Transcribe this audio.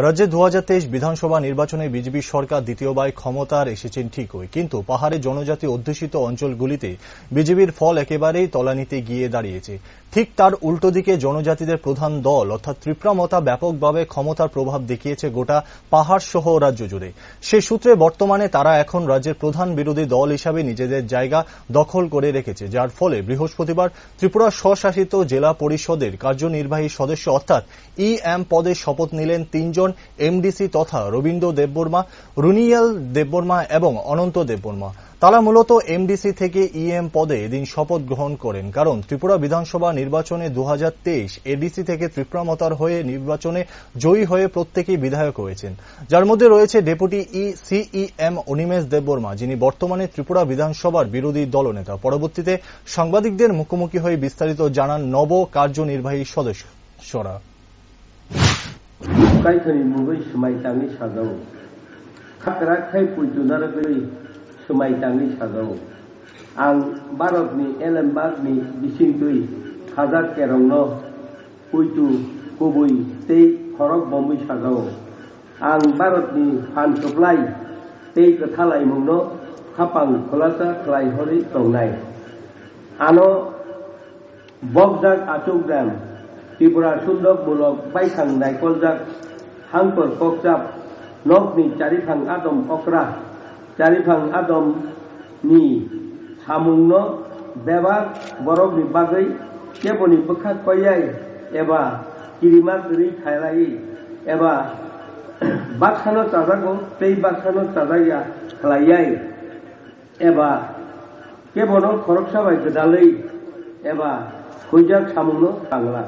রাজ্যে 2023 বিধানসভা নির্বাচনে বিজেপি সরকার দ্বিতীয়বার ক্ষমতার এসেছেন ঠিকই, কিন্তু পাহাড়ে জনজাতি অধ্যুষিত অঞ্চলগুলিতে বিজেপির ফল একেবারেই তলানিতে গিয়ে দাঁড়িয়েছে। ঠিক তার উল্টো দিকে জনজাতিদের প্রধান দল অর্থাৎ ত্রিপুরা মতা ব্যাপকভাবে ক্ষমতার প্রভাব দেখিয়েছে গোটা পাহাড় সহ রাজ্য জুড়ে। সেই সূত্রে বর্তমানে তারা এখন রাজ্যের প্রধান বিরোধী দল হিসাবে নিজেদের জায়গা দখল করে রেখেছে, যার ফলে বৃহস্পতিবার ত্রিপুরা স্বশাসিত জেলা পরিষদের কার্যনির্বাহী সদস্য অর্থাৎ EM পদে শপথ নিলেন তিনজন MDC তথা রবীন্দ্র দেববর্মা, রুনিয়াল দেববর্মা এবং অনন্ত দেববর্মা। তারা মূলত MDC থেকে EM পদে এদিন শপথ গ্রহণ করেন, কারণ ত্রিপুরা বিধানসভা নির্বাচনে 2023 ADC থেকে ত্রিপুরা মতার হয়ে নির্বাচনে জয়ী হয়ে প্রত্যেকেই বিধায়ক হয়েছেন, যার মধ্যে রয়েছে ডেপুটি CEM অনিমেষ দেববর্মা, যিনি বর্তমানে ত্রিপুরা বিধানসভার বিরোধী দলনেতা। পরবর্তীতে সাংবাদিকদের মুখোমুখি হয়ে বিস্তারিত জানান নব কার্যনির্বাহী সদস্যরা। कायथनि मुबै समायतांनि साजाव खाकराखाय पुइतुनारगै समायतांनि साजाव आं भारतनि एलेमबागनि बिसिंतुइ हाजार केरंनो पुइतु गुबै तै खरक बमै साजाव आं भारतनि फानसप्लाइ तै गथालाय मुंनो खापां खोलासा खालायहरि दंनाय आनो बगजाक आचौग्राम त्रिपुरा सुन्दक मुलक बायखां नायकलजाक हांफोर ककजाब नकनि चारिफां आदम अक्रा चारिफां आदम नि सामुंनो बेबाक बरकनि बागै केबनि बोखा कयाय एबा किरिमा गरि खायलाय एबा बाक्सानो चाजागो तै बाक्सानो चाजाया खालायाय एबा केबनो खरकसाबाय गोदालै एबा हुइजाक सामुंनो थांला।